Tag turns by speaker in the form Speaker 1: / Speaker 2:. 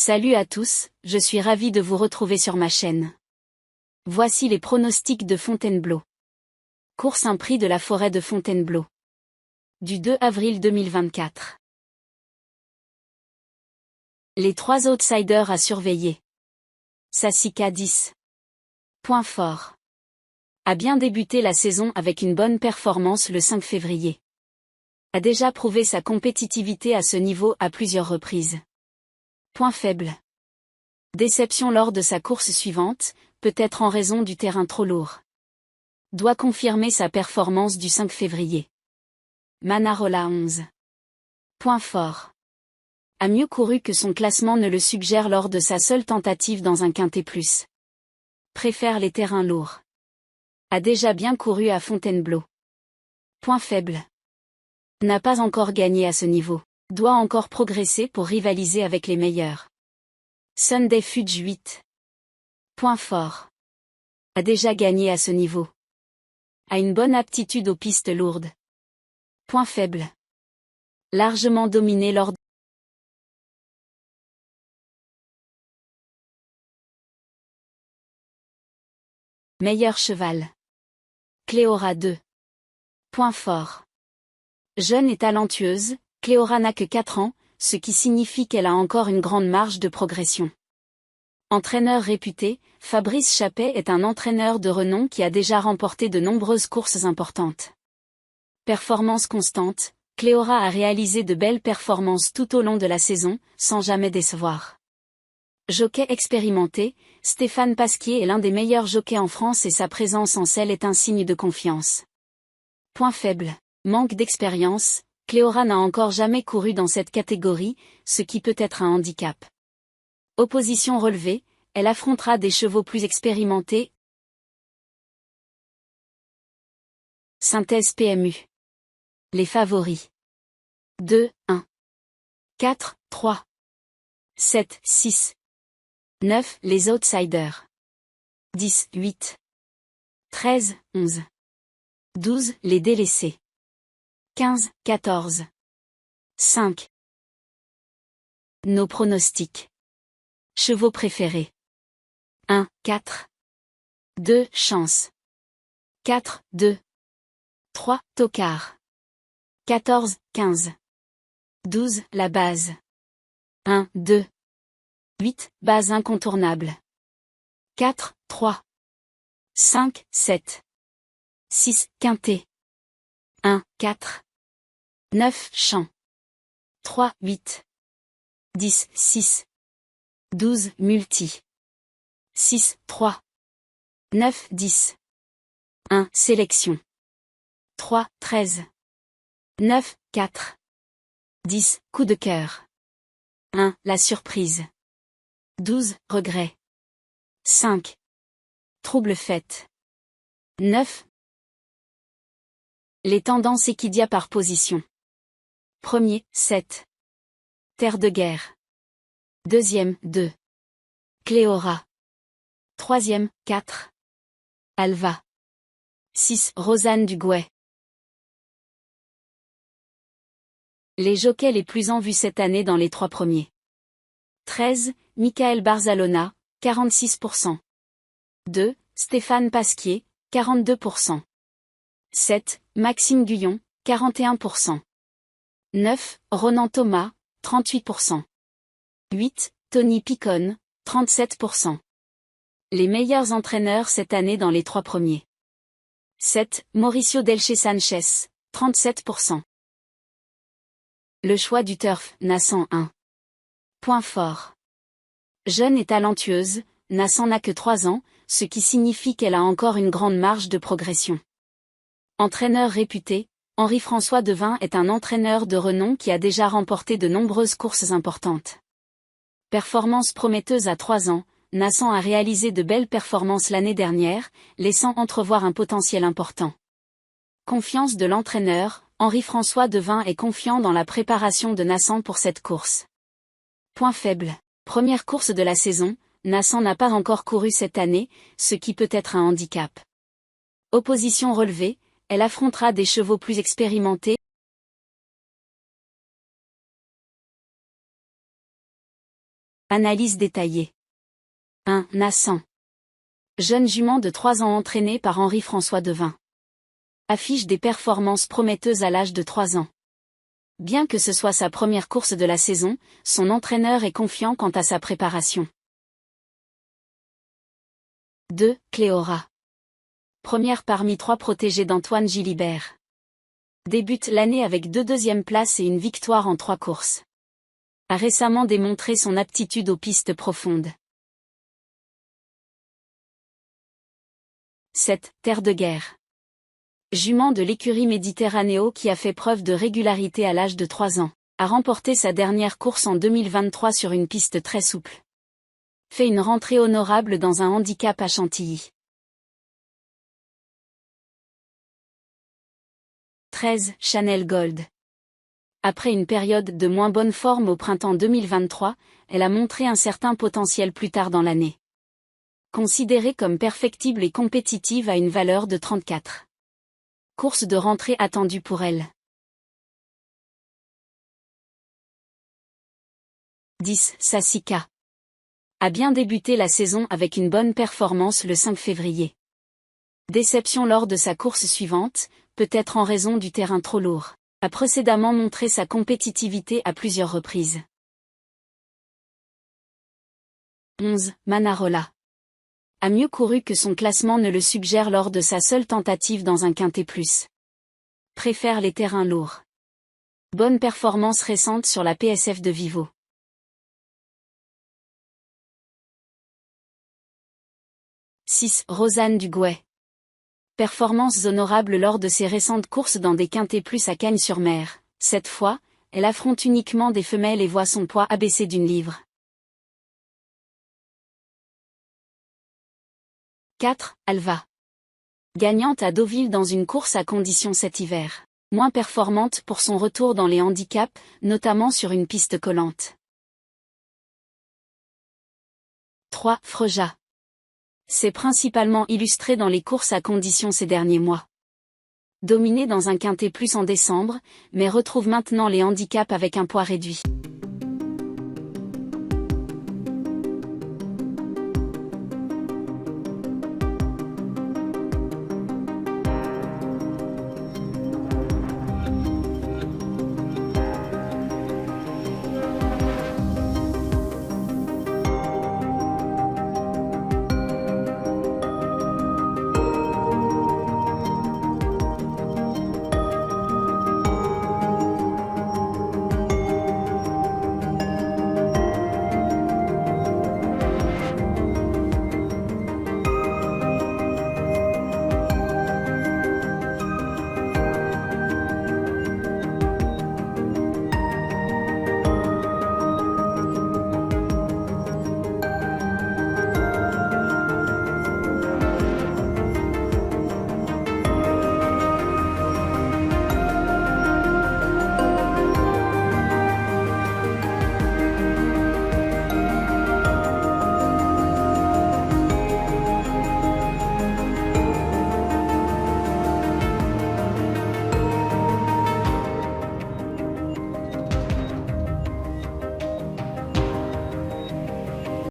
Speaker 1: Salut à tous, je suis ravi de vous retrouver sur ma chaîne. Voici les pronostics de Fontainebleau. Course un prix de la forêt de Fontainebleau. Du 2 avril 2024. Les 3 outsiders à surveiller. Sassica 10. Point fort. A bien débuté la saison avec une bonne performance le 5 février. A déjà prouvé sa compétitivité à ce niveau à plusieurs reprises. Point faible. Déception lors de sa course suivante, peut-être en raison du terrain trop lourd. Doit confirmer sa performance du 5 février. Manarola 11. Point fort. A mieux couru que son classement ne le suggère lors de sa seule tentative dans un quintet plus. Préfère les terrains lourds. A déjà bien couru à Fontainebleau. Point faible. N'a pas encore gagné à ce niveau. Doit encore progresser pour rivaliser avec les meilleurs. Sunday Fudge 8. Point fort. A déjà gagné à ce niveau. A une bonne aptitude aux pistes lourdes. Point faible. Largement dominé lors Meilleur cheval. Cléora 2. Point fort. Jeune et talentueuse, Cléora n'a que 4 ans, ce qui signifie qu'elle a encore une grande marge de progression. Entraîneur réputé, Fabrice Chappet est un entraîneur de renom qui a déjà remporté de nombreuses courses importantes. Performance constante, Cléora a réalisé de belles performances tout au long de la saison, sans jamais décevoir. Jockey expérimenté, Stéphane Pasquier est l'un des meilleurs jockeys en France et sa présence en selle est un signe de confiance. Point faible. Manque d'expérience, Cléora n'a encore jamais couru dans cette catégorie, ce qui peut être un handicap. Opposition relevée, elle affrontera des chevaux plus expérimentés. Synthèse PMU. Les favoris. 2, 1. 4, 3. 7, 6. 9, les outsiders. 10, 8. 13, 11. 12, les délaissés. 15, 14. 5. Nos pronostics. Chevaux préférés. 1, 4. 2, chance. 4, 2. 3, tocard. 14, 15. 12, la base. 1, 2. 8, base incontournable. 4, 3. 5, 7. 6, quintet. 1, 4. 9, champ. 3, 8. 10, 6. 12, multi. 6, 3. 9, 10. 1, sélection. 3, 13. 9, 4. 10, coup de cœur. 1, la surprise. 12, regret. 5. Trouble fête. 9. Les tendances équidia par position. Premier, 7. Terre de guerre. Deuxième, 2. Cléora. Troisième, 4. Alva. 6. Rosanne du Gouet. Les jockeys les plus en vue cette année dans les 3 premiers. 13. Michael Barzalona, 46%. 2. Stéphane Pasquier, 42%. 7. Maxime Guyon, 41%. 9. Ronan Thomas, 38%. 8. Tony Picon, 37%. Les meilleurs entraîneurs cette année dans les 3 premiers. 7. Mauricio Delche Sanchez, 37%. Le choix du turf, Nassan 1. Point fort. Jeune et talentueuse, Nassan n'a que 3 ans, ce qui signifie qu'elle a encore une grande marge de progression. Entraîneur réputé, Henri-François Devin est un entraîneur de renom qui a déjà remporté de nombreuses courses importantes. Performance prometteuse à 3 ans, Nassan a réalisé de belles performances l'année dernière, laissant entrevoir un potentiel important. Confiance de l'entraîneur, Henri-François Devin est confiant dans la préparation de Nassan pour cette course. Point faible. Première course de la saison, Nassan n'a pas encore couru cette année, ce qui peut être un handicap. Opposition relevée, elle affrontera des chevaux plus expérimentés. Analyse détaillée. 1. Nascent. Jeune jument de 3 ans entraînée par Henri-François Devin. Affiche des performances prometteuses à l'âge de 3 ans. Bien que ce soit sa première course de la saison, son entraîneur est confiant quant à sa préparation. 2. Cléora. Première parmi 3 protégés d'Antoine Gilibert. Débute l'année avec 2 deuxièmes places et une victoire en 3 courses. A récemment démontré son aptitude aux pistes profondes. 7. Terre de guerre. Jument de l'écurie Méditerranéo qui a fait preuve de régularité à l'âge de 3 ans, a remporté sa dernière course en 2023 sur une piste très souple. Fait une rentrée honorable dans un handicap à Chantilly. 13. Chanel Gold. Après une période de moins bonne forme au printemps 2023, elle a montré un certain potentiel plus tard dans l'année. Considérée comme perfectible et compétitive à une valeur de 34. Course de rentrée attendue pour elle. 10. Sassica. A bien débuté la saison avec une bonne performance le 5 février. Déception lors de sa course suivante, peut-être en raison du terrain trop lourd. A précédemment montré sa compétitivité à plusieurs reprises. 11. Manarola. A mieux couru que son classement ne le suggère lors de sa seule tentative dans un quintet plus. Préfère les terrains lourds. Bonne performance récente sur la PSF de Vivo. 6. Rosanne Dugouet. Performances honorables lors de ses récentes courses dans des quintets plus à Cagnes-sur-Mer. Cette fois, elle affronte uniquement des femelles et voit son poids abaissé d'1 livre. 4. Alva. Gagnante à Deauville dans une course à conditions cet hiver. Moins performante pour son retour dans les handicaps, notamment sur une piste collante. 3. Freja. S'est principalement illustré dans les courses à conditions ces derniers mois. Dominée dans un quintet plus en décembre, mais retrouve maintenant les handicaps avec un poids réduit.